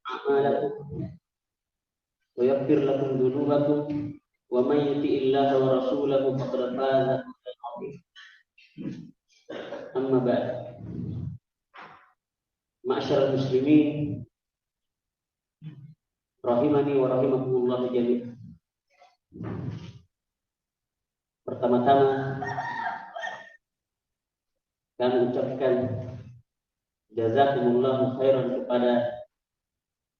أعمالكم ويغفر لكم ذنوبكم ومن يطع الله ورسوله فقد فاز فوزا عظيما. أما بعد، معشر المسلمين rahimani wa rahimakumullah jami'an. Pertama-tama kami ucapkan jazakumullahu khairan kepada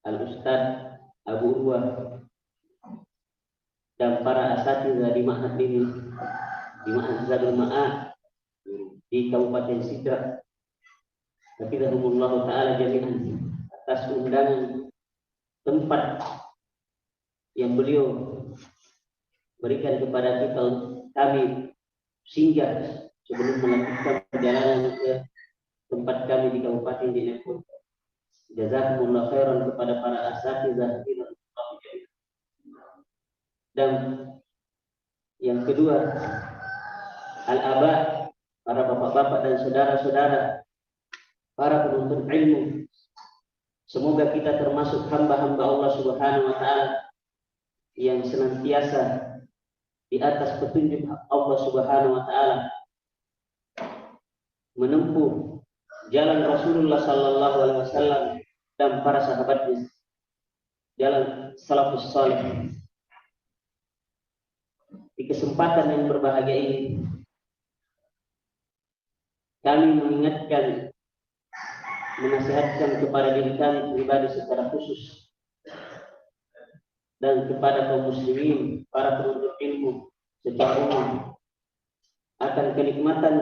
Al-Ustaz Abu Urwah dan para asatidzah di ma'had ini, di Ma'had Zadul Ma'ad di Kabupaten Sidrap, hafizahumullah ta'ala jami'an, atas undangan tempat yang beliau berikan kepada kita kami singgah sebelum melanjutkan perjalanan ke tempat kami di Kabupaten Jenepun. Jazakumullah khairan kepada para asatidzah. Dan yang kedua, al-aba, para bapak-bapak dan saudara-saudara, para penuntut ilmu. Semoga kita termasuk hamba-hamba Allah Subhanahu wa Ta'ala yang senantiasa di atas petunjuk Allah Subhanahu wa Ta'ala, menempuh jalan Rasulullah sallallahu alaihi wasallam dan para sahabatnya, jalan salafus salih. Di kesempatan yang berbahagia ini, kami mengingatkan, menasihatkan kepada diri kami pribadi secara khusus dan kepada kaum muslimin, para penuntut ilmu secara umum, akan kenikmatan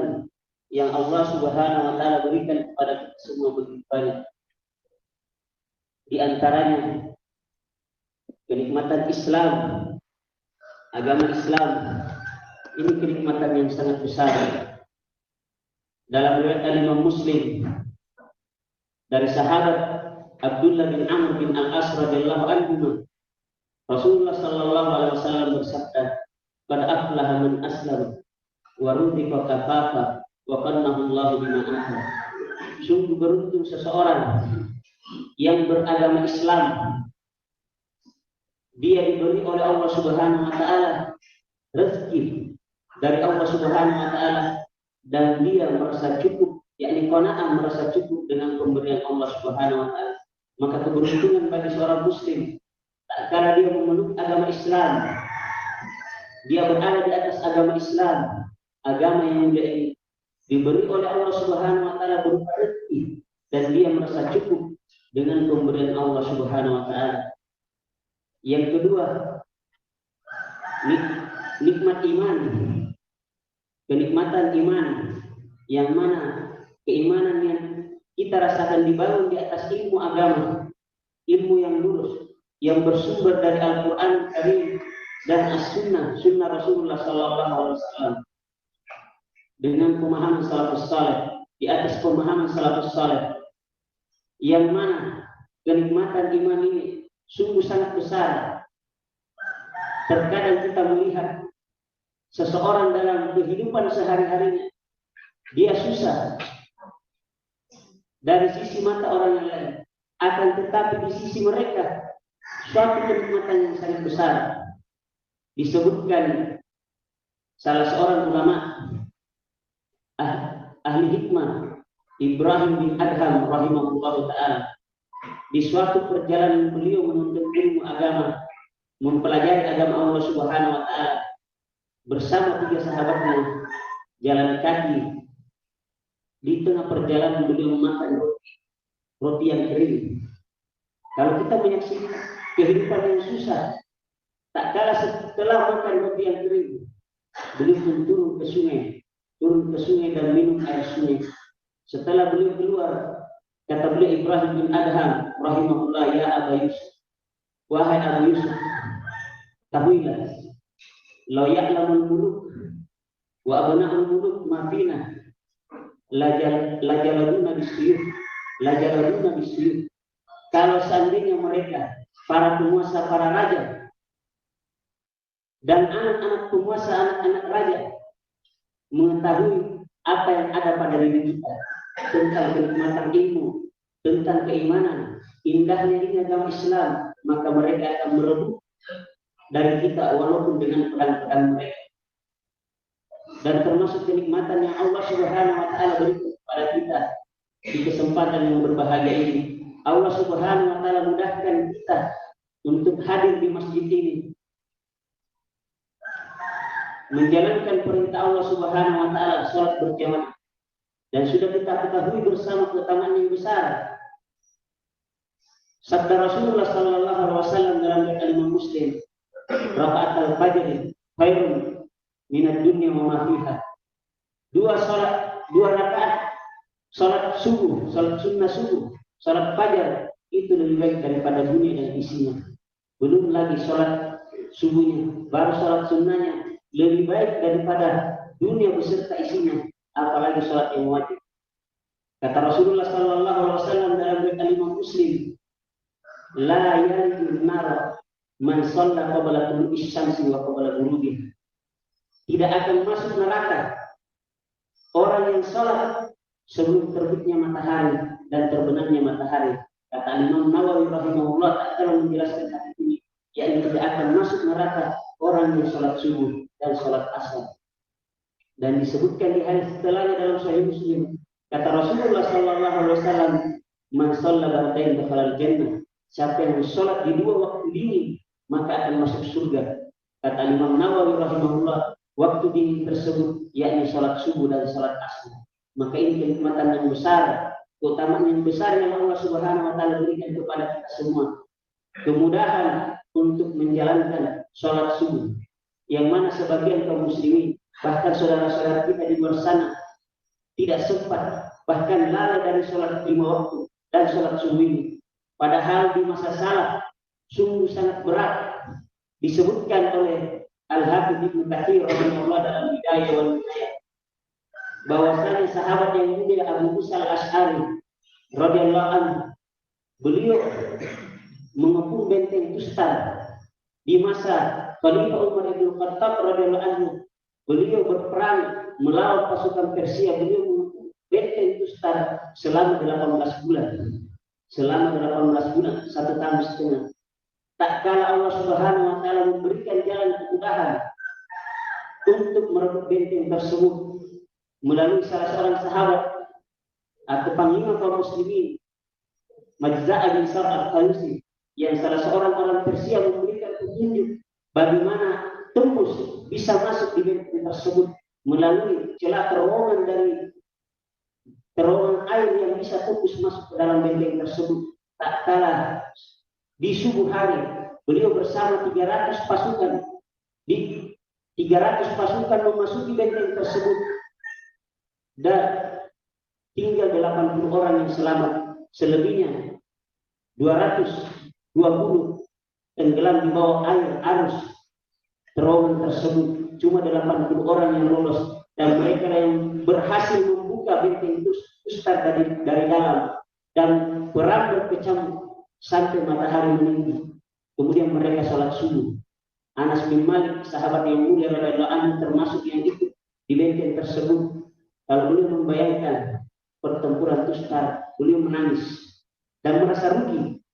yang Allah Subhanahu wa Ta'ala berikan kepada kita semua begitu banyak. Di antaranya kenikmatan Islam, agama Islam. Ini kenikmatan yang sangat besar. Dalam riwayat Imam Muslim dari sahabat Abdullah bin Amr bin Al-As radhiyallahu anhu, Rasulullah sallallahu alaihi wasallam bersabda, "Qad aflaha man aslama wa ruziqa kafafa wa qannahu Allahu bima ata." Sungguh beruntung seseorang yang beragama Islam. Dia diberi oleh Allah Subhanahu wa Ta'ala rezeki dari Allah Subhanahu wa Ta'ala, dan dia merasa cukup, yakni qanaah, merasa cukup dengan pemberian Allah Subhanahu wa Ta'ala. Maka keberuntungan bagi seorang muslim tak kala dia memeluk agama Islam, dia berada di atas agama Islam, agama yang diberi oleh Allah Subhanahu wa Ta'ala berupa rezeki, dan dia merasa cukup dengan pemberian Allah Subhanahu wa Ta'ala. Yang kedua, nikmat iman, kenikmatan iman, yang mana keimanan yang kita rasakan dibangun di atas ilmu agama, ilmu yang lurus, yang bersumber dari Al-Quran Karim dan As-Sunnah, Sunnah Rasulullah Sallallahu Alaihi Wasallam, dengan pemahaman salafus saleh, di atas pemahaman salafus saleh, yang mana kenikmatan iman ini sungguh sangat besar. Terkadang kita melihat seseorang dalam kehidupan sehari-harinya, dia susah dari sisi mata orang yang lain, akan tetapi di sisi mereka suatu kenikmatan yang sangat besar. Disebutkan salah seorang ulama ahli hikmah, Ibrahim bin Adham rahimahullah ta'ala, di suatu perjalanan beliau menuntut ilmu agama, mempelajari agama Allah Subhanahu wa Ta'ala bersama 3 sahabatnya, jalan kaki. Di tengah perjalanan beliau memakan roti yang kering. Kalau kita menyaksikan kehidupan yang susah, tak kalah setelah makan roti yang kering, beliau pun turun ke sungai dan minum air sungai. Setelah beliau keluar, kata beliau Ibrahim bin Adham rahimahullah, "Ya Aba Yusuf, wahai Abu Yusuf, ketahuilah, law ya'lamul muluk wa abna'ul muluk ma fina lajaladuna bisuyuf." Kalau seandainya mereka, para penguasa, para raja, dan anak-anak penguasa, anak-anak raja, mengetahui apa yang ada pada diri kita tentang kenikmatan ilmu, tentang keimanan, indahnya ini agama Islam, maka mereka akan merebut dari kita walaupun dengan pedang-pedang mereka. Dan termasuk kenikmatan yang Allah Subhanahu wa taala berikan kepada kita di kesempatan yang berbahagia ini. Allah Subhanahu wa taala mudahkan kita untuk hadir di masjid ini, menjalankan perintah Allah Subhanahu wa taala salat berjamaah. Dan sudah kita ketahui bersama keutamaan yang besar. Sabda Rasulullah sallallahu alaihi wasallam dalam riwayat Imam Muslim, rakaat al-fajr khairun minad dunya wa ma fiha. Dua rakaat salat subuh, salat sunnah subuh, salat fajar itu lebih baik daripada dunia dan isinya. Belum lagi salat subuhnya, baru salat sunnahnya lebih baik daripada dunia beserta isinya, apalagi salat yang wajib. Kata Rasulullah sallallahu alaihi wasallam dalam riwayat Imam Muslim, la yarijun nar man shalla qabla tulu'i syamsi wa qabla ghurubiha. Tidak akan masuk neraka orang yang salat sebelum terbitnya matahari dan terbenamnya matahari. Kata Imam Nawawi rahimahullah taala menjelaskan hal ini, yakni tidak akan masuk neraka orang yang salat subuh dan salat asar. Dan disebutkan di hadis setelahnya dalam Sahih Muslim, kata Rasulullah sallallahu alaihi wasallam, man shalla ba'dain dakhala al-jannah. Siapa yang sholat di dua waktu dingin maka akan masuk surga. Kata Imam Nawawi rahimahullah, waktu dingin tersebut yakni sholat subuh dan sholat asar. Maka ini kenikmatan yang besar, keutamaan yang besar yang Allah Subhanahu wa taala berikan kepada kita semua. Kemudahan untuk menjalankan sholat subuh, yang mana sebagian kaum muslimin, bahkan saudara-saudara kita di luar sana tidak sempat, bahkan lalai dari sholat 5 waktu dan sholat subuh ini. Padahal di masa salaf sungguh sangat berat. Disebutkan oleh Al-Hafidz Ibnu Katsir rahimahullah dalam Bidayah wal Nihayah bahwasanya sahabat yang mulia Abu Musa al-Asy'ari radhiyallahu anhu, beliau mengepung benteng Tustar di masa Khalifah Umar bin Khattab radhiyallahu anhu. Beliau berperang melawan pasukan Persia. Beliau mengepung benteng Tustar selama 18 bulan. Selama 18 bulan, 1 tahun setengah. Tak kala Allah Subhanahu wa taala memberikan jalan kemudahan untuk merebut benteng tersebut melalui salah seorang sahabat atau panglima kaum muslimin, Majza' bin Sa'ad al-Khalusi, yang salah seorang orang Persia memberikan petunjuk bagaimana tembus bisa masuk di benteng tersebut melalui celah terowongan air yang bisa tembus masuk ke dalam benteng tersebut. Tak kalah di subuh hari, beliau bersama 300 pasukan memasuki benteng tersebut, dan tinggal 80 orang yang selamat. Selebihnya 220 tenggelam di bawah air arus terowongan tersebut. Cuma 80 orang yang lolos, dan mereka yang berhasil membuka benteng Tustar dari dalam, dan perang berkecamuk sampai matahari meninggi. Kemudian mereka sholat subuh. Anas bin Malik, sahabat yang mulia radhiyallahu anhu, termasuk yang ikut di benteng tersebut. Kalau beliau membayangkan pertempuran Tustar, beliau menangis dan merasa rugi.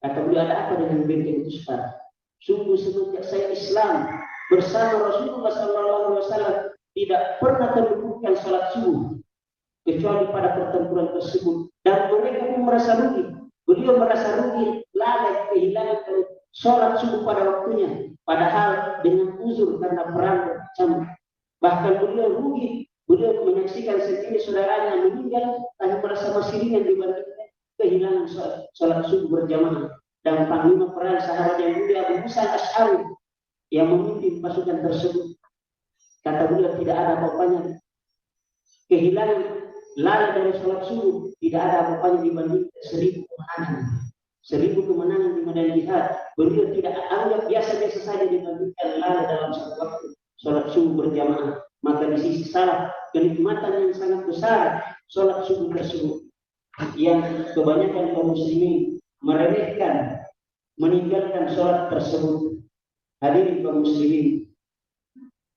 Kata beliau, ada apa dengan benteng Tustar? Sungguh semenjak saya Islam bersama Rasulullah SAW tidak pernah terluputkan sholat subuh kecuali pada pertempuran tersebut, dan mereka pun merasa rugi. Beliau merasa rugi, lalai, kehilangan sholat subuh pada waktunya, padahal dengan uzur karena perang berkecamuk. Bahkan beliau rugi, beliau menyaksikan sendiri saudaranya meninggal, tapi merasa masih ringan dibandingkan kehilangan sholat subuh berjamaah. Dan panglima perang sahabat yang mulia Abu Musa al-Asy'ari yang memimpin pasukan tersebut, kata beliau, tidak ada apa-apanya kehilangan lalai dari sholat subuh, tidak ada apa-apanya dibandingkan 1000 kemenangan. 1000 kemenangan di medan jihad. Beliau tidak anggap biasa-biasa saja dibandingkan lalai dalam satu waktu sholat subuh berjamaah. Maka di sisi salah, kenikmatan yang sangat besar sholat subuh tersebut, yang kebanyakan kaum muslimin meremehkan, meninggalkan sholat tersebut. Hadirin kaum muslimin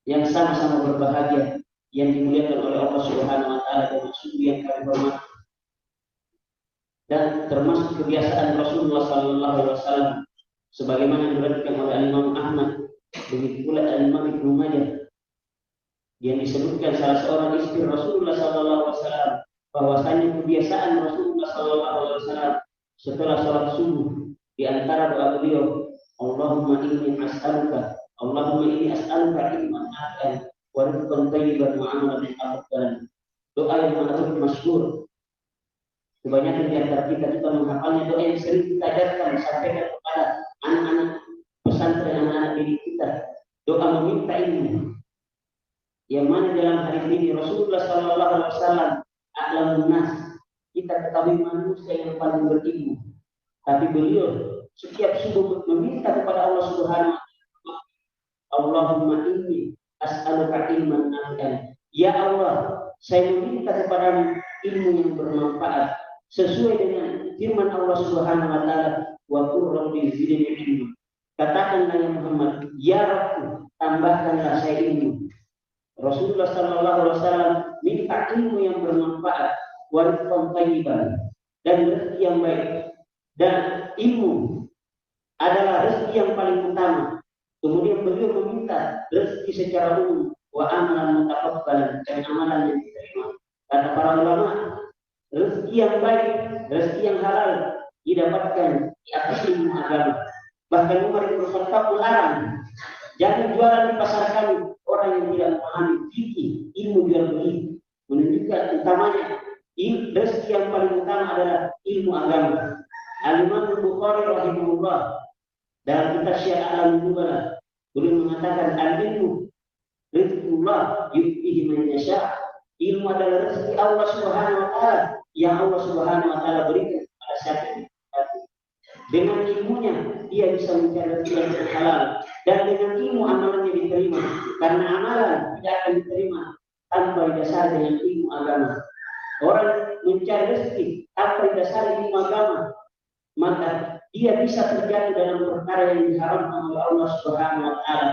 yang sama-sama berbahagia, yang dimuliakan oleh Allah Subhanahu wa taala dan sungguh yang kami hormati. dan termasuk kebiasaan Rasulullah Sallallahu Alaihi Wasallam sebagaimana diriwayatkan oleh Imam Ahmad, begitu pula Imam Ibnu Majah, yang disebutkan salah seorang istri Rasulullah Sallallahu Alaihi Wasallam bahwasanya kebiasaan Rasulullah Sallallahu Alaihi Wasallam setelah sholat subuh di antara doa beliau, Allahumma inni as'aluka ilman nafi'an wa rizqan thayyiban wa amalan mutaqabbalan. Doa yang sangat masyhur. Kebanyakan di antara kita juga menghafalnya, doa yang sering kita ajarkan sampaikan kepada anak-anak pesantren, anak-anak didik kita. Doa meminta ilmu. Yang mana dalam hadis ini Rasulullah Sallallahu Alaihi Wasallam a'lamun nas, kita ketahui manusia yang paling berilmu. Tapi beliau setiap subuh meminta kepada Allah Subhanahu wa taala, Allahumma inni as'aluka ilman nafi'an. Ya Allah, saya meminta kepada ilmu yang bermanfaat sesuai dengan firman Allah Subhanahu wa taala, wa qur rabbi zidni ilma. Katakanlah ya Muhammad, ya Rabb, tambahkanlah saya ilmu. Rasulullah Sallallahu Alaihi Wasallam minta ilmu yang bermanfaat, wa rizqan thayyiban, dan rezeki yang baik. Dan ilmu adalah rezeki yang paling utama. Kemudian beliau meminta rezeki secara umum, wa amalan mutaqabbalan, dan amalan yang diterima. Kata para ulama, rezeki yang baik, rezeki yang halal didapatkan di atas ilmu agama. Bahkan Umar bin Khattab melarang, jangan jualan di pasar kami orang yang tidak memahami fikih, ilmu jual beli. Menunjukkan utamanya rezeki yang paling utama adalah ilmu agama. Al-Imam Bukhari rahimahullah dalam kitab Syiar Al-Nubala beliau mengatakan al-ilmu rizqullah yu'tihi man yasha. Ilmu adalah rezeki Allah Subhanahu wa taala yang Allah Subhanahu wa taala berikan kepada siapa yang dikehendaki. Dengan ilmunya dia bisa mencari rezeki yang halal, dan dengan ilmu amalannya diterima. Karena amalan tidak akan diterima tanpa didasari dengan ilmu agama. Orang mencari rezeki tanpa didasari ilmu agama, maka dia bisa terjatuh dalam perkara yang diharamkan oleh Allah Subhanahu wa taala.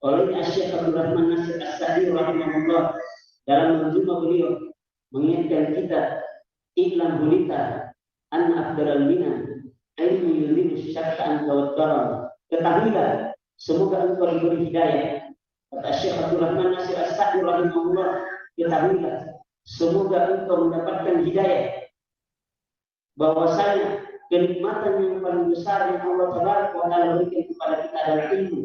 Oleh Syekh Abdul Rahman Nasir As-Sa'di rahimahullah dalam menjumpa beliau mengingatkan kita, iklan hulita an afdalal minan ilmu yulidu syakkan tawakkara. Ketahuilah, semoga engkau diberi hidayah. Kata Syekh Abdul Rahman Nasir As-Sa'di rahimahullah, ketahuilah, semoga engkau mendapatkan hidayah, bahwasanya kenikmatan yang paling besar yang Allah Taala berikan kepada kita adalah ilmu.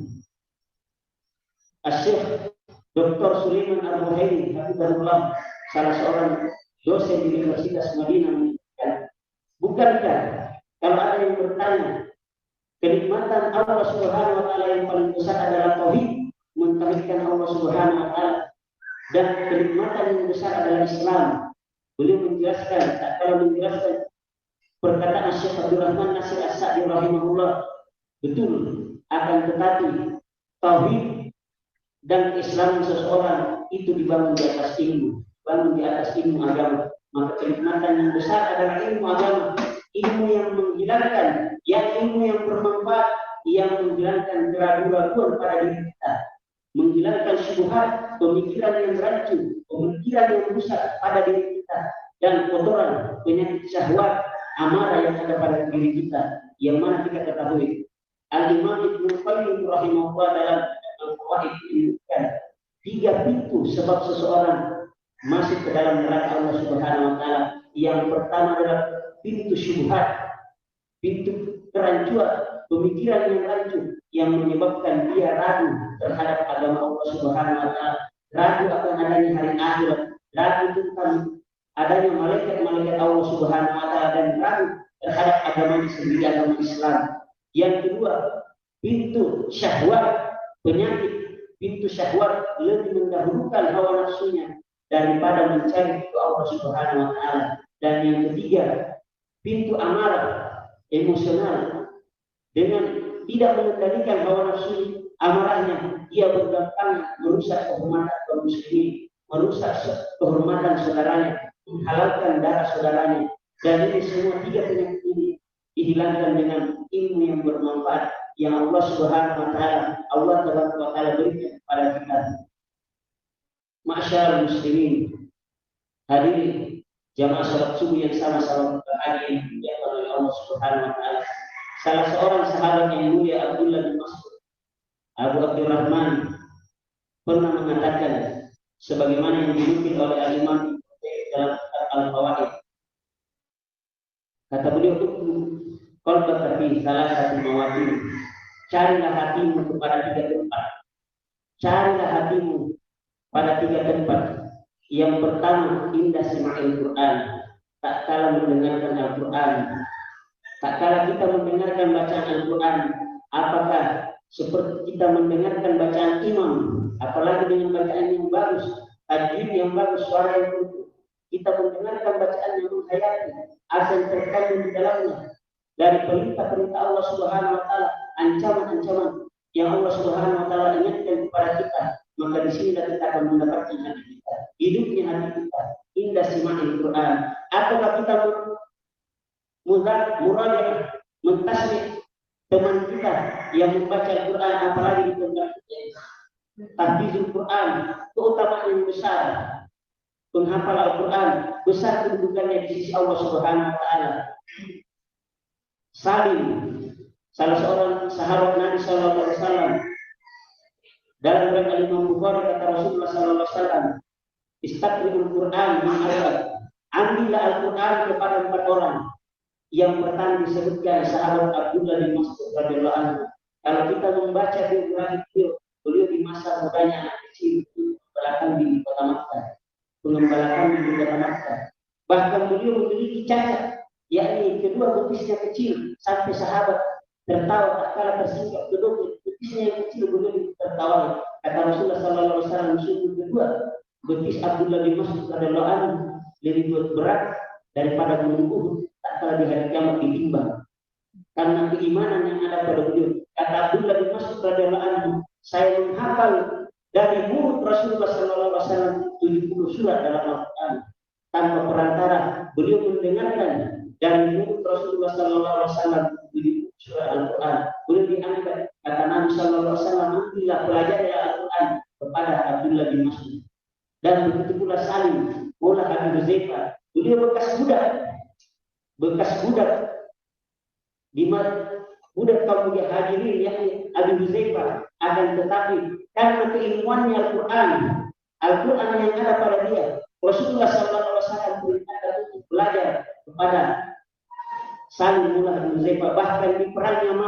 Syekh Dr. Sulaiman Al-Buhairi hafizahullah, salah seorang dosen di Universitas Madinah, menyebutkan, bukankah kalau ada yang bertanya, kenikmatan Allah Subhanahu wa taala yang paling besar adalah tauhid, mentauhidkan Allah Subhanahu wa taala, dan kenikmatan yang besar adalah Islam. Beliau menjelaskan, kalau menjelaskan perkataan Syekh Abdul Rahman Nasir As-Sa'di rahimahullah, betul, akan tetapi tauhid dan Islam seseorang itu dibangun di atas ilmu, bangun di atas ilmu agama. Maka kenikmatan yang besar adalah ilmu agama, ilmu yang menghilangkan, ilmu yang bermanfaat, yang menghilangkan keraguan-keraguan pada diri kita, menghilangkan syubhat, pemikiran yang rancu, pemikiran yang rusak pada diri kita, dan kotoran, penyakit syahwat, amarah yang ada pada diri kita, yang mana kita ketahui. Al-Imam Ibnu Qayyim rahimahullah dalam Al-Qawaid menyebutkan 3 pintu sebab seseorang masuk ke dalam neraka Allah Subhanahu wa taala. Yang pertama adalah pintu syubhat, pintu kerancuan, pemikiran yang rancu yang menyebabkan dia ragu terhadap agama Allah Subhanahu wa taala, ragu akan adanya hari akhirat, ragu tentang adanya malaikat-malaikat Allah Subhanahu wa taala, dan ragu terhadap agama sendiri, agama Islam. Yang kedua, pintu syahwat, penyakit pintu syahwat lebih mendahulukan hawa nafsunya daripada mencari ridho Allah Subhanahu wa taala. Dan yang ketiga, pintu amarah, emosional, dengan tidak mengendalikan hawa nafsu amarahnya, dia berdampak merusak kehormatan kaum muslimin, merusak kehormatan saudaranya, menghalalkan darah saudaranya. Dan ini semua 3 penyakit ini dihilangkan dengan ilmu yang bermanfaat yang Allah Subhanahu wa taala berikan kepada kita. Ma'asyiral muslimin, hadirin jamaah salat subuh yang sama-sama berbahagia yang dimuliakan oleh Allah Subhanahu wa taala. Salah seorang sahabat yang mulia Abdullah bin Mas'ud Abu Abdurrahman pernah mengatakan sebagaimana yang dinukil oleh Al-Imam dalam Al-Fawaid. Kata beliau, qalbaka fi salasati mawadin. Carilah hatimu kepada 3 tempat. Carilah hatimu pada 3 tempat. Yang pertama, indah sima'il Quran. Tak kala mendengarkan Al-Quran. Tak kala kita mendengarkan bacaan Al-Quran, apakah seperti kita mendengarkan bacaan imam, apalagi dengan bacaan yang bagus, tajwid yang bagus, suara yang betul. Kita mendengarkan bacaan yang menghayati, apa yang terkandung di dalamnya dari perintah-perintah Allah Subhanahu wa taala, ancaman-ancaman yang Allah Subhanahu wa taala ingatkan kepada kita, maka di sini kita akan mendapatkan hati kita, hidupnya hati kita, indah sima'il Quran. Apakah kita muraja'ah, mentasbih teman kita yang membaca Al-Quran, apalagi di tempat tahfizul Quran, keutamaan yang besar. Penghafal Al-Quran besar kedudukannya di sisi Allah Subhanahu wa taala. Salim, salah seorang sahabat Nabi sallallahu alaihi wasallam, dalam riwayat Imam Bukhari kata Rasulullah sallallahu alaihi wasallam, "Istaqri'ul Quran min arba'ah." Ambillah Al-Quran kepada 4 orang. Yang pertama disebutkan sahabat Abdullah bin Mas'ud radhiyallahu anhu. Kalau kita membaca biografi beliau di masa mudanya anak kecil, belakang di kota Makkah, pengembalakan di kota Makkah. Bahkan beliau memiliki cacat, yakni kedua betisnya kecil, sampai sahabat tertawa tak kala tersingkap kedua betisnya yang kecil beliau tertawa. Kata Rasulullah sallallahu alaihi wasallam, sungguh kedua betis Abdullah bin Mas'ud radhiyallahu anhu lebih berat daripada gunung Uhud tak kala di hari kiamat ditimbang, karena keimanan yang ada pada beliau. Kata Abdullah bin Mas'ud radhiyallahu anhu, saya menghafal dari mulut Rasulullah sallallahu alaihi wasallam 70 surat dalam Al-Quran tanpa perantara. Beliau mendengarkan dari mulut Rasulullah sallallahu alaihi wasallam 70 surat Al-Quran. Beliau diangkat, kata Nabi sallallahu alaihi wasallam, ambillah pelajari Al-Quran kepada Abdullah bin Mas'ud. Dan begitu pula Salim, Maula Abi Huzaifah. Beliau bekas budak di mana budak kaum muhajirin yakni Abi Huzaifah, akan tetapi karena keilmuannya Al-Quran yang ada pada dia, Rasulullah SAW perintahkan untuk belajar kepada Salim Maula Abi Huzaifah. Bahkan di perang yang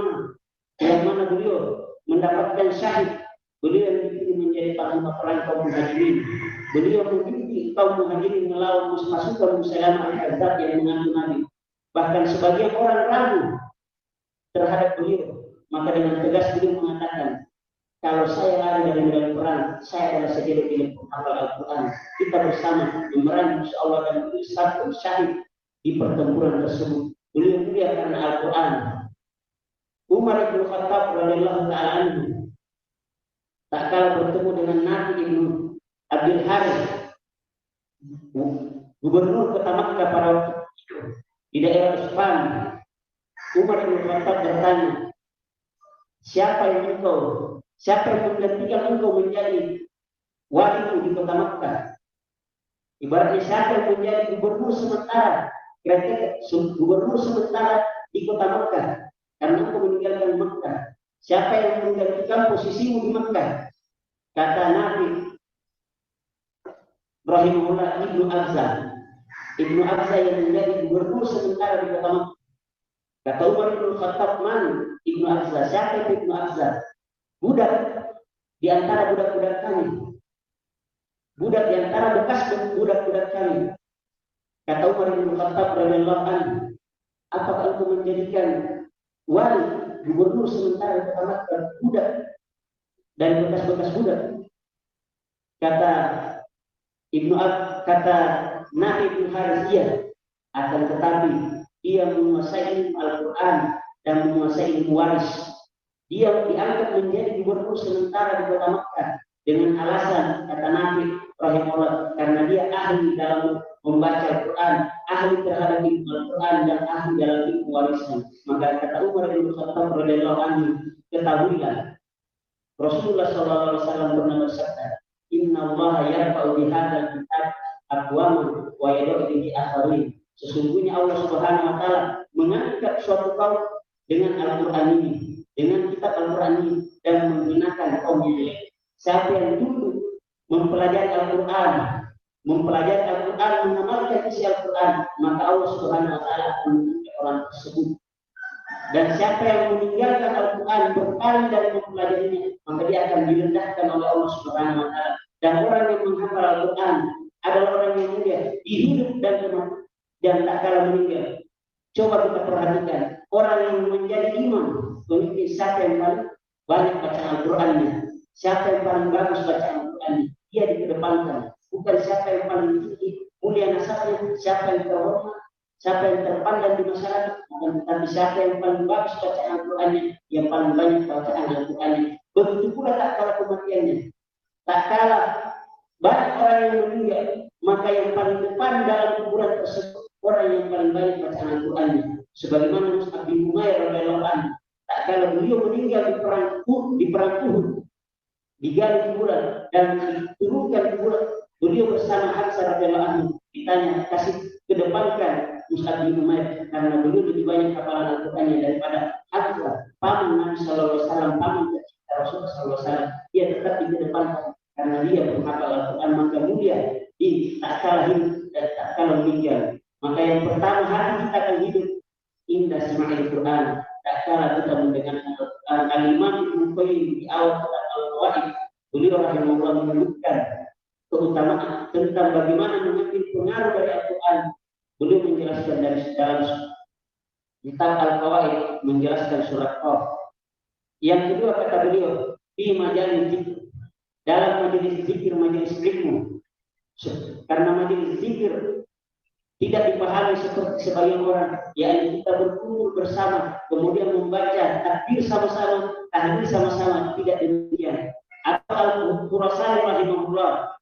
mana beliau mendapatkan syahid, beliau yang dipilih menjadi panglima perang kaum muhajirin. Beliau memimpin kaum muhajirin melawan pasukan Musailamah al-Kadzdzab yang mengaku Nabi. Bahkan sebagian orang ragu terhadap beliau, maka dengan tegas beliau mengatakan, kalau saya lari dari medan perang, saya adalah sejelek-jelek penghafal Al-Quran. Kita bersama memerangi musuh Allah dan satu syahid di pertempuran tersebut. Beliau mulia karena Al-Quran. Umar bin Khattab radhiyallahu ta'ala anhu tak kalah bertemu dengan Nafi bin Abdul Harith, gubernur kota Makkah pada waktu itu di daerah Usfan. Umar bin Khattab bertanya, siapa yang menggantikan engkau menjadi wali di kota Makkah? Ibaratnya siapa yang menjadi gubernur sementara di kota Makkah karena engkau meninggalkan Makkah. Siapa yang menggantikan posisimu di Makkah? Kata Nabi rahimahullah, Ibnu Abza yang menjadi gubernur sementara di kota Makkah. Kata Umar bin Khattab, man Ibnu Abza? Siapa itu Ibnu Abza? Budak di antara budak-budak kami. Budak di antara bekas budak-budak kami. Kata Umar bin Khattab radhiyallahu anhu, apakah engkau menjadikan wali gubernur sementara di kota Makkah budak dan bekas-bekas budak? Kata Nafi bin Harith, iya, akan tetapi ia menguasai ilmu Al-Quran dan menguasai ilmu waris. Dia diangkat menjadi gubernur sementara di kota Makkah dengan alasan, kata Nafi rahimahullah, karena dia ahli dalam membaca Al-Quran, ahli terhadap ilmu Al-Quran dan ahli dalam ilmu warisan. Maka kata Umar bin Khattab radhiyallahu anhu, ketahuilah Rasulullah SAW pernah bersabda, Inna Allah yarfa'u bihadzal kitab aqwaman wa yad'u bihi akharin. Sesungguhnya Allah Subhanahu wa taala mengangkat suatu kaum dengan Al-Qur'an ini, dengan kitab Al-Qur'an ini, dan menghinakan kaum yang lain. Siapa yang dulu mempelajari Al-Qur'an, mengamalkan isi Al-Qur'an, maka Allah Subhanahu wa taala akan mengangkat orang tersebut. Dan siapa yang meninggalkan Al-Quran berpaling dari mempelajarinya, maka dia akan direndahkan oleh Allah Subhanahu wa taala. Dan orang yang menghafal Al-Quran adalah orang yang mulia di hidup dan mati dan tak kalah meninggal. Coba kita perhatikan orang yang menjadi imam, pemimpin, siapa yang paling banyak baca Al-Qurannya, siapa yang paling bagus baca Al-Qurannya, dia dikedepankan. Bukan siapa yang paling tinggi, mulia nasabnya, siapa yang terhormat, siapa yang terpandang di masyarakat, tetapi siapa yang paling bagus bacaan Al-Qurannya, yang paling banyak bacaan Al-Qurannya. Begitu pula tak kalah kematiannya, tak kalah banyak orang yang meninggal, maka yang paling depan dalam kuburan tersebut orang yang paling banyak bacaan Al-Qurannya. Sebagaimana Mus'ab bin Umair radhiyallahu anhu, tak kalah beliau meninggal di perang Uhud, digali kuburan dan diturunkan kuburan, beliau bersama Hamzah radhiyallahu anhu ditanya, kasih kedepankan Mus'ab bin Umair karena beliau lebih banyak hafalan Al-Qur'annya daripada Hamzah, paman Nabi sallallahu alaihi wasallam, paman Rasulullah sallallahu alaihi wasallam. Dia tetap dikedepankan karena dia menghafal Al-Qur'an, maka mulia di tak kalah hidup dan tak kalah meninggal. Maka yang pertama hati kita akan hidup indah sema'il Qur'an, tak kalah kita mendengarkan Al-Qur'an. Al-Imam Ibnu Qayyim di awal Al-Qawaid, beliau rahimahullah menyebutkan keutamaan tentang bagaimana mengambil pengaruh dari Al-Quran. Beliau menjelaskan dari dalam kitab Al-Qawaid, menjelaskan surat Qaf. Yang kedua kata beliau, di majelis zikir, dalam majelis zikir, majelis ilmu. Karena majelis zikir tidak dipahami seperti sebagian orang, yakni kita berkumpul bersama, kemudian membaca takbir sama-sama, tahmid sama-sama, tidak demikian. Atau Al-Qurasani rahimahullah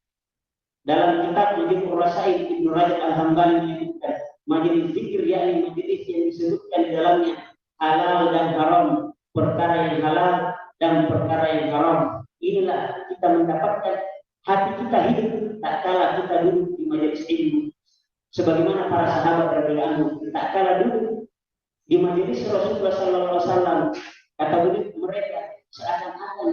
dalam kitab Majmu' Rasail Ibnu Rajab Al-Hambali menyebutkan majelis zikir yakni majelis yang disebutkan di dalamnya halal dan haram, perkara yang halal dan perkara yang haram. Inilah kita mendapatkan hati kita hidup tak kalah kita duduk di majelis ilmu. Sebagaimana para sahabat radhiyallahu anhum tak kalah duduk di majelis Rasulullah sallallahu alaihi wasallam, kata beliau mereka seakan-akan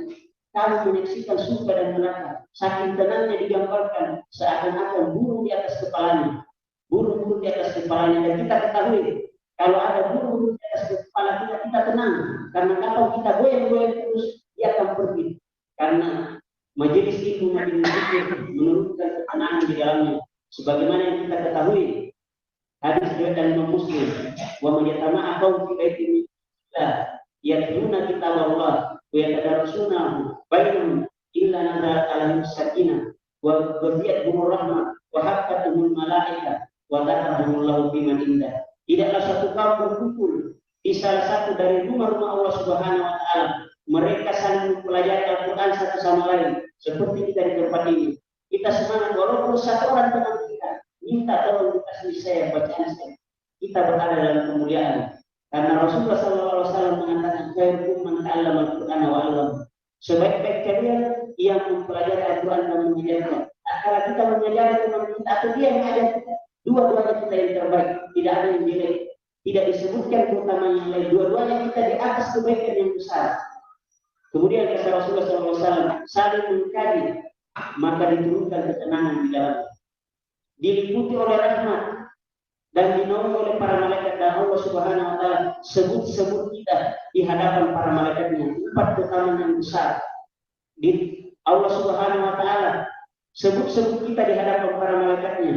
kami menyaksikan surga dan neraka, saking tenangnya digambarkan seakan-akan burung di atas kepalanya, burung-burung di atas kepalanya. Dan kita ketahui kalau ada burung di atas kepala kita, kita tenang, karena kalau kita goyang-goyang terus dia akan pergi. Karena majelis ilmu, majelis zikir menurunkan ketenangan di dalamnya. Sebagaimana yang kita ketahui hadis riwayat Imam Muslim, wa man yatama'u fi baitin la yatluna kitab Allah wa yatadarrasunahu bainahum illa nazalat alaihim sakinah wa ghashiyatuhum rahmah wa haffatuhumul malaikah wa dzakarahumullahu biman indah. Tidaklah satu kaum berkumpul di salah satu dari rumah-rumah Allah Subhanahu wa taala, mereka saling mempelajari Al-Qur'an satu sama lain seperti kita di tempat ini. Kita semangat walaupun satu orang teman kita minta tolong dikasih saya bacaan saya, kita berada dalam kemuliaan. Karena Rasulullah SAW mengatakan khairukum man ta'allama al-Qur'ana wa 'allama. Sebaik-baik kalian yang mempelajari Al-Qur'an dan mengajarnya. Kalau kita mengajar teman kita atau dia yang mengajar kita, dua-duanya kita yang terbaik, tidak ada yang jelek. Tidak disebutkan keutamaan yang lain, dua-duanya kita di atas kebaikan yang besar. Kemudian kata Rasulullah SAW, saling mengkaji, maka diturunkan ketenangan di dalamnya, diliputi oleh rahmat dan dinaungi oleh para malaikat. Dan Allah Subhanahu wa taala sebut-sebut kita di hadapan para malaikatnya. Empat keutamaan yang besar di Allah Subhanahu wa taala, sebut-sebut kita di hadapan para malaikatnya.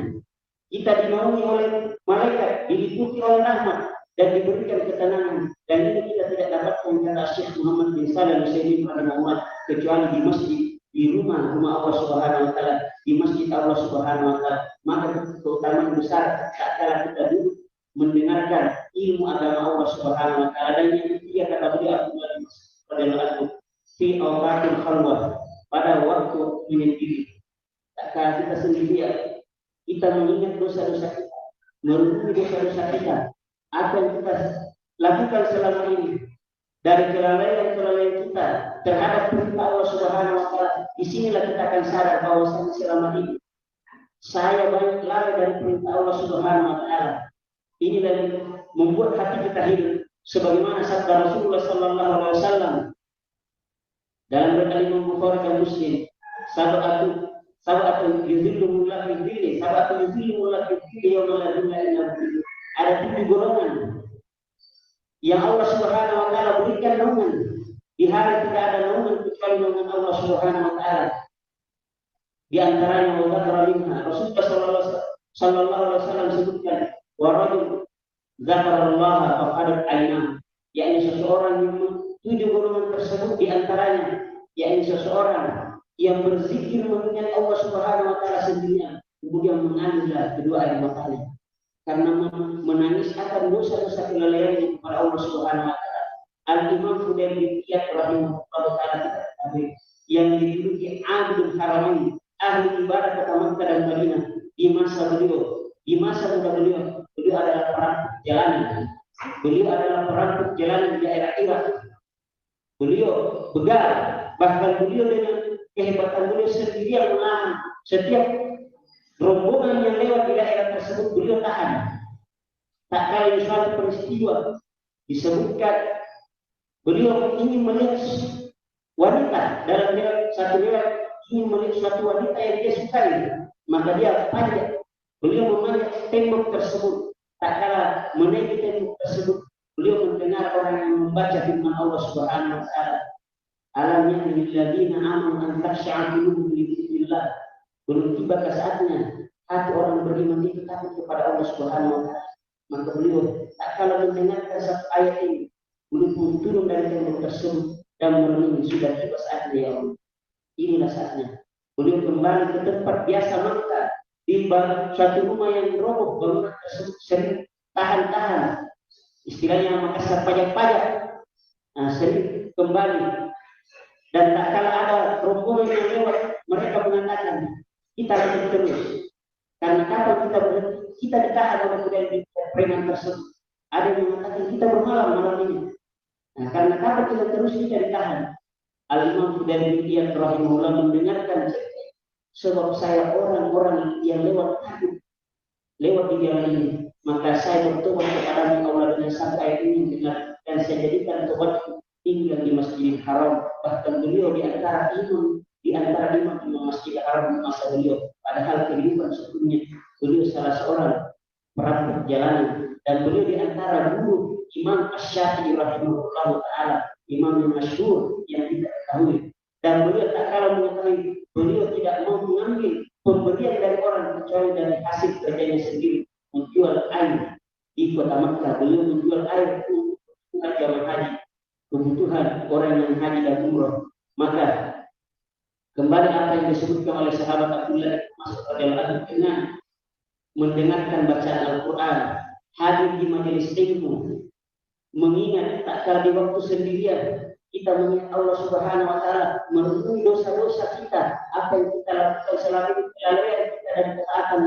Kita dinaungi oleh malaikat, diliputi oleh rahmat dan diberikan ketenangan. Dan ini kita tidak dapatkan kata Syekh Muhammad bin Shalih Al-Utsaimin rahimahullah kecuali di masjid, di rumah Allah Subhanahu wa taala, di masjid Allah Subhanahu wa taala. Maka keutamaan besar tak kalah kita duduk mendengarkan ilmu agama Allah Subhanahu wa taala. Dan yang ketiga kata beliau Abdullah bin Mas'ud radhiyallahu anhu, fi awqatil khalwah, pada waktu menyendiri. Tak kalah kita sendirian, kita mengingat dosa-dosa kita, merenungi dosa-dosa kita, apa yang kita lakukan selama ini, dari kelalaian kita terhadap perintah Allah Subhanahu wa taala. Di sinilah kita akan sadar bahwa selama ini saya banyak lalai dari perintah Allah Subhanahu wa taala. Ini dari membuat hati kita hidup sebagaimana sabda Rasulullah sallallahu alaihi wasallam dalam riwayat Imam Bukhari dan Muslim, sab'atu yuzillullah fi dzilli, sab'atu yuzillullah fi dzilli yauma la dzilla illa dzilluh. Ada 7 golongan yang Allah Subhanahu wa taala berikan naungan di hari tidak ada naungan kecuali naungan Allah Subhanahu wa taala. Di antaranya wa minha Rasulullah sallallahu alaihi wasallam sebutkan wa rajul dzakarallaha faqadat ainah, yakni seseorang yang 7 golongan tersebut di antaranya yakni seseorang yang berzikir mengingat Allah Subhanahu wa taala sendirian kemudian mengangislah kedua air matanya karena menangis akan dosa-dosa kelalaiannya kepada Allah Subhanahu wa taala. Al-Imam Fudail bin Iyad rahimahullah taala yang dijuluki Abdul Haramain, ahli ibadah kota Makkah dan Madinah di masa muda beliau adalah perampok jalanan. Beliau adalah perampok jalanan di daerah Irak. Beliau begal, bahkan beliau dengan kehebatan beliau sendirian menahan setiap rombongan yang lewat di daerah tersebut beliau tahan. Tak kala di suatu peristiwa disebutkan beliau ingin melihat wanita dalam satu riwayat ingin melihat suatu wanita yang dia sukai, maka dia panjat. Beliau memanjat tembok tersebut. Tak kala menaiki tembok tersebut, beliau mendengar orang yang membaca firman Allah Subhanahu wa taala. Alam ya'ni lil ladzina amanu an takhsha'a qulubuhum li dzikrillah. Belum tiba saatnya hati orang beriman itu takut kepada Allah Subhanahu wa taala. Maka beliau tak kala mendengarkan satu ayat ini, beliau pun turun dari tembok tersebut dan merenungi sudah tiba saatnya ya Allah. Inilah saatnya. Beliau kembali ke tempat biasa Makkah di suatu rumah yang roboh, bangunan tersebut sering tahan-tahan. Istilahnya Makassar pajak-pajak. Sering kembali. Dan tak kala ada rombongan yang lewat, mereka mengatakan kita lanjut terus. Karena kapan kita berhenti, kita ditahan oleh budaya preman tersebut. Ada yang mengatakan kita bermalam malam ini. Karena kapan kita terus kita ditahan. Al-Imam Fudail bin Iyad rahimahullah mendengarkan sebab saya orang-orang yang lewat di jalan ini, maka saya bertobat kepada Allah dengan sampai ini dengar dan saya jadikan tobatku tinggal di Masjidil Haram. Bahkan beliau di antara imam Masjidil Haram di masa beliau, padahal kehidupan sebelumnya beliau salah seorang perampok jalanan dan beliau di antara guru Imam Asy-Syafi'i rahimahullah taala, imam yang masyhur yang tidak ketahui. Dan beliau tak kalah mengetahui, beliau tidak mau mengambil pemberian dari orang kecuali dari hasil kerjanya sendiri. Menjual air di kota Makkah, beliau menjual air untuk jamaah haji, kebutuhan orang yang haji dan umroh. Maka kembali apa yang disebutkan oleh sahabat Abdullah bin Mas'ud radhiyallahu anhu dengan mendengarkan bacaan Al-Quran, hadir di majelis ilmu, mengingat tak kalah di waktu sendirian kita mengingat Allah Subhanahu wa taala, merenungi dosa-dosa kita, apa yang kita lakukan selama ini, kelalaian kita dan ketaatan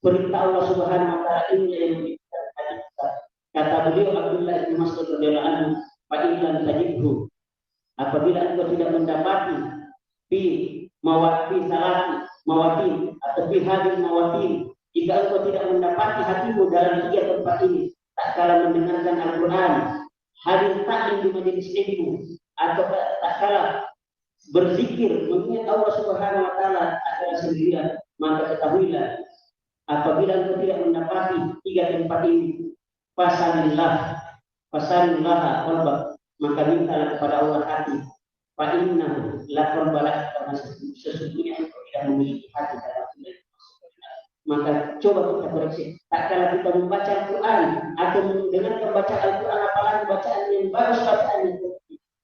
perintah Allah Subhanahu wa taala ini yang memberikan kita. Kata beliau Abdullah bin Mas'ud radhiyallahu anhu, "Fa in lam tajidhu," apabila engkau tidak mendapati fi salati mawatin atau fi hadil mawatin, jika engkau tidak mendapati hatimu dalam 3 tempat ini, tak kala mendengarkan Al-Quran, hadir taklim di majelis ilmu, atau tak kala berzikir mengingat Allah Subhanahu wa taala adalah sendirian, maka ketahuilah apabila engkau tidak mendapati 3 tempat ini, fasalillah qalbak, maka mintalah kepada Allah hati. Fa innahu la qalbalak, karena sesungguhnya engkau tidak memiliki hati dalam diri. Maka coba kita koreksi. Tak kala kita membaca Al-Quran atau mendengarkan bacaan Al-Quran, apalagi bacaan yang bagus, bacaan yang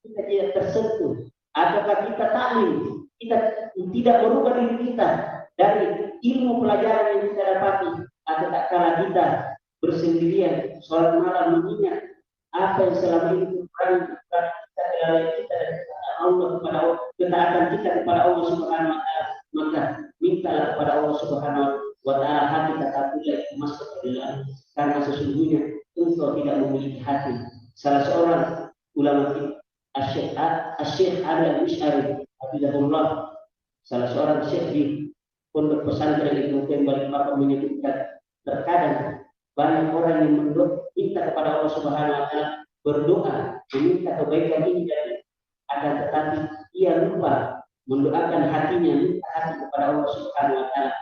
kita tidak tersentuh, ataukah kita taklim, kita tidak merubah diri kita dari ilmu pelajaran yang kita dapati, atau tak kala kita bersendirian sholat malam mengingat apa yang selama ini kita kelalaian kita dan ketaatan Allah kepada Allah, ketaatan kita kepada Allah Subhanahu wa taala, maka mintalah kepada Allah Subhanahu wa taala hati kata Abdullah bin Mas'ud radhiyallahu anhu, karena sesungguhnya engkau tidak memiliki hati. Salah seorang ulama Asy-Syaikh Al-Misy'ari hafizahullah, salah seorang syekh di Pondok Pesantren Ibnu Qayyim Balikpapan menyebutkan terkadang banyak orang yang minta kepada Allah Subhanahu wa taala, berdoa meminta kebaikan ini dari, akan tetapi ia lupa mendoakan hatinya, minta hati kepada Allah Subhanahu wa taala.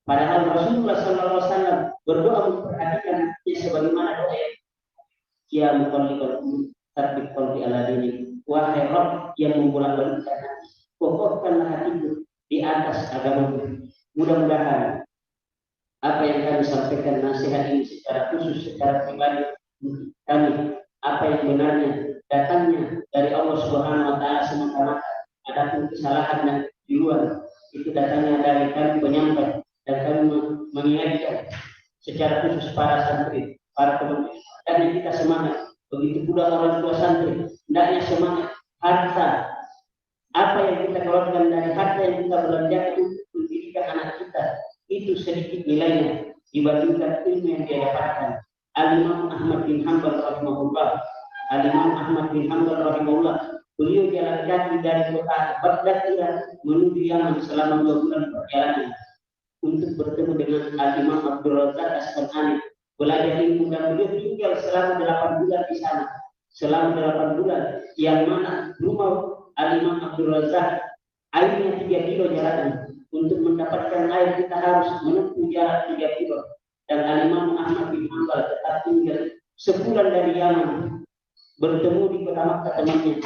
Padahal Rasulullah sallallahu alaihi wasallam berdoa memperhatikan hatinya sebagaimana doa ya muqallibal qulub tsabbit qalbi ala dinik, wahai Rabb yang membolak-balikkan hati, kokohkanlah hatiku di atas agamamu. Mudah-mudahan apa yang kami sampaikan nasihat ini secara khusus, secara pribadi kami, apa yang benarnya datangnya dari Allah Subhanahu wa taala semata-mata. Adapun kesalahan dan di luar itu datangnya dari kami penyampai, dan kami mengingatkan secara khusus para santri, para pemimpin, dan kita semangat. Begitu pula orang tua santri, hendaknya semangat. Harta apa yang kita keluarkan dari harta yang kita belanjakan untuk pendidikan anak kita itu sedikit nilainya dibandingkan ilmu yang dia dapatkan. Al-Imam Ahmad bin Hanbal rahimahullah, Al-Imam Ahmad bin Hanbal rahimahullah, beliau jalan kaki dari kota Baghdad Irak menuju Yaman selama 2 bulan perjalanan untuk bertemu dengan Al-Imam Abdul Razak As-San'ani, belajar ilmu, dan beliau tinggal selama 8 bulan di sana. Selama 8 bulan, yang mana rumah Al-Imam Abdul Razak airnya 3 kilo jalan. Untuk mendapatkan air kita harus menempuh jarak 3 kilo. Dan Al-Imam Ahmad bin Hanbal tetap tinggal sebulan dari Yaman, bertemu di kota Makkah temannya.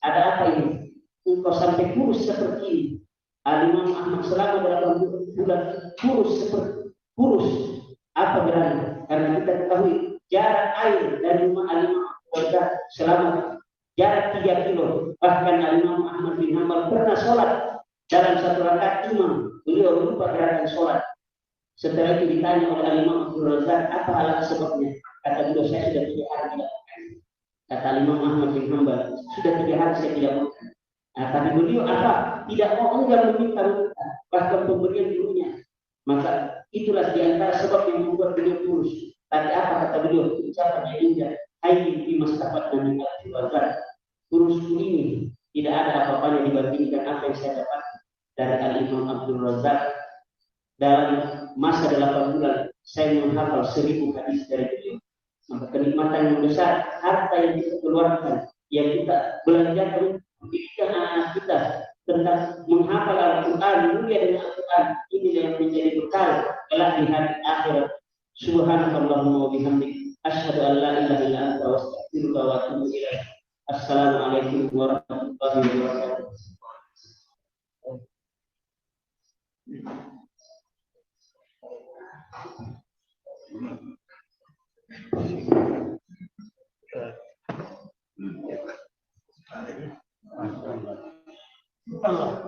Ada apa ini? Engkau sampai kurus seperti ini. Al-Imam Ahmad selama 8 bulan kurus. Apa berani? Karena kita ketahui jarak air dari rumah Al-Imam selama jarak 3 kilo. Bahkan Al-Imam Ahmad bin Hanbal pernah sholat dalam 1 rakaat imam, beliau lupa gerakan sholat. Setelah itu ditanya oleh Al-Imam Abdul Razak, apa alasan sebabnya? Kata beliau, saya sudah 3 hari tidak makan. Kata Al-Imam Ahmad bin Hanbal, sudah 3 hari saya tidak makan. Nah, tapi beliau apa? Tidak mau enggan meminta, bahkan pemberian dulunya. Maka itulah diantara sebab yang membuat beliau kurus. Tapi apa kata beliau? Ucapan yang indah, Aini fi mastabat dan al-Razak. Kurusku ini tidak ada apa-apanya dibandingkan apa yang saya dapat dari Al-Imam Abdul Razak. Dalam masa 8 bulan saya menghafal 1000 hadis dari beliau. Maka kenikmatan yang besar, harta yang kita keluarkan, yang kita belanjakan pendidikan anak kita tentang menghafal Al-Quran, mulia dengan Al-Quran, ini yang menjadi bekal kelak di hari akhirat. Subhanallahumma wa bihamdik, asyhadu an la ilaha illa anta, astaghfiruka wa atubu ilaik. Assalamualaikum warahmatullahi wabarakatuh. Allah.